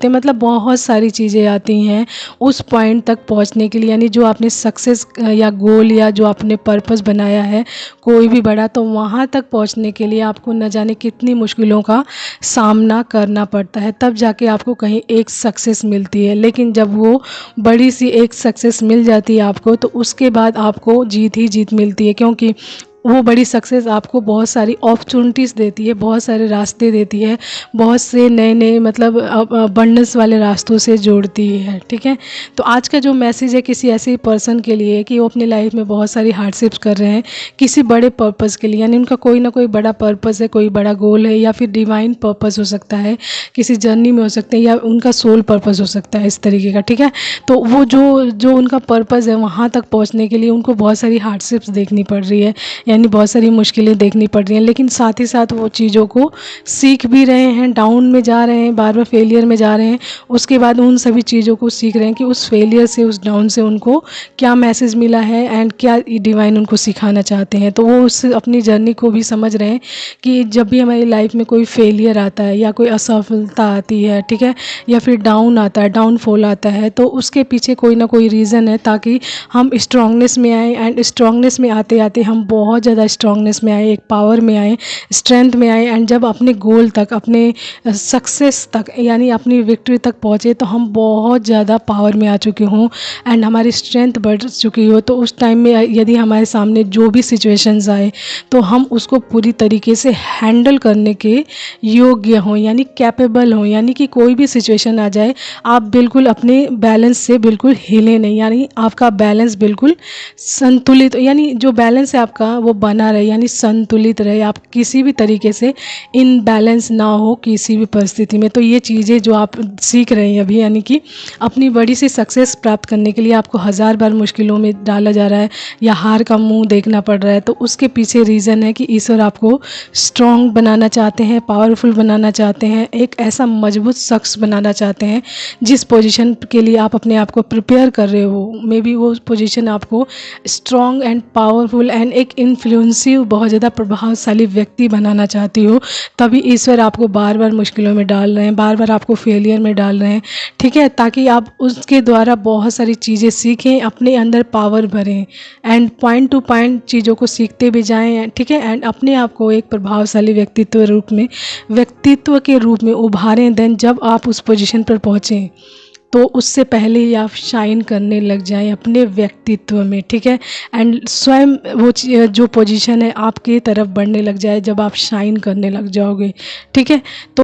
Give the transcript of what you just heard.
आते हैं, मतलब बहुत सारी चीज़ें आती हैं उस पॉइंट तक पहुंचने के लिए, यानी जो आपने सक्सेस या गोल या जो आपने पर्पस बनाया है कोई भी बड़ा, तो वहाँ तक पहुंचने के लिए आपको न जाने कितनी मुश्किलों का सामना करना पड़ता है, तब जाके आपको कहीं एक सक्सेस मिलती है। लेकिन जब वो बड़ी सी एक सक्सेस मिल जाती है आपको, तो उसके बाद आपको जीत ही जीत मिलती है, क्योंकि वो बड़ी सक्सेस आपको बहुत सारी अपॉर्चुनिटीज़ देती है, बहुत सारे रास्ते देती है, बहुत से नए नए मतलब अबंडेंस वाले रास्तों से जोड़ती है। ठीक है, तो आज का जो मैसेज है किसी ऐसे पर्सन के लिए कि वो अपनी लाइफ में बहुत सारी हार्डशिप्स कर रहे हैं किसी बड़े पर्पस के लिए, यानी उनका कोई ना कोई बड़ा पर्पस है, कोई बड़ा गोल है, या फिर डिवाइन पर्पस हो सकता है, किसी जर्नी में हो सकते हैं, या उनका सोल पर्पस हो सकता है, इस तरीके का। ठीक है, तो वो जो जो उनका पर्पस है वहाँ तक पहुँचने के लिए उनको बहुत सारी हार्डशिप्स देखनी पड़ रही है, यानी बहुत सारी मुश्किलें देखनी पड़ रही हैं, लेकिन साथ ही साथ वो चीज़ों को सीख भी रहे हैं, डाउन में जा रहे हैं, बार बार फेलियर में जा रहे हैं, उसके बाद उन सभी चीज़ों को सीख रहे हैं कि उस फेलियर से, उस डाउन से उनको क्या मैसेज मिला है एंड क्या डिवाइन उनको सिखाना चाहते हैं। तो वो उस अपनी जर्नी को भी समझ रहे हैं कि जब भी हमारी लाइफ में कोई फेलियर आता है या कोई असफलता आती है, ठीक है, या फिर डाउन आता है, डाउनफॉल आता है, तो उसके पीछे कोई ना कोई रीज़न है, ताकि हम स्ट्रांगनेस में आए, एंड स्ट्रांगनेस में आते आते हम बहुत ज़्यादा स्ट्रांगनेस में आए, एक पावर में आए, स्ट्रेंथ में आए, एंड जब अपने गोल तक, अपने सक्सेस तक, यानी अपनी विक्ट्री तक पहुँचे, तो हम बहुत ज़्यादा पावर में आ चुके हों एंड हमारी स्ट्रेंथ बढ़ चुकी हो, तो उस टाइम में यदि हमारे सामने जो भी सिचुएशंस आए तो हम उसको पूरी तरीके से हैंडल करने के योग्य हों, यानी कैपेबल हों, यानी कि कोई भी सिचुएशन आ जाए आप बिल्कुल अपने बैलेंस से बिल्कुल हिले नहीं, यानी आपका बैलेंस बिल्कुल संतुलित, यानी जो बैलेंस है आपका वो बना रहे, यानी संतुलित रहे, आप किसी भी तरीके से इनबैलेंस ना हो किसी भी परिस्थिति में। तो ये चीज़ें जो आप सीख रहे हैं अभी, यानी कि अपनी बड़ी सी सक्सेस प्राप्त करने के लिए आपको हज़ार बार मुश्किलों में डाला जा रहा है या हार का मुंह देखना पड़ रहा है, तो उसके पीछे रीज़न है कि ईश्वर आपको स्ट्रॉन्ग बनाना चाहते हैं, पावरफुल बनाना चाहते हैं, एक ऐसा मजबूत शख्स बनाना चाहते हैं जिस पोजीशन के लिए आप अपने आप को प्रिपेयर कर रहे हो, मे बी वो पोजीशन आपको स्ट्रॉन्ग एंड पावरफुल एंड एक इन्फ्लुएंसिव, बहुत ज़्यादा प्रभावशाली व्यक्ति बनाना चाहती हो, तभी ईश्वर आपको बार बार मुश्किलों में डाल रहे हैं, बार बार आपको फेलियर में डाल रहे हैं। ठीक है, ताकि आप उसके द्वारा बहुत सारी चीज़ें सीखें, अपने अंदर पावर भरें एंड पॉइंट टू पॉइंट चीज़ों को सीखते भी जाएं। ठीक है, एंड अपने आप को एक प्रभावशाली व्यक्तित्व के रूप में उभारें। देन जब आप उस पोजीशन पर पहुँचें तो उससे पहले ही आप शाइन करने लग जाएं अपने व्यक्तित्व में। ठीक है, एंड स्वयं वो जो पोजीशन है आपकी तरफ बढ़ने लग जाए जब आप शाइन करने लग जाओगे। ठीक है, तो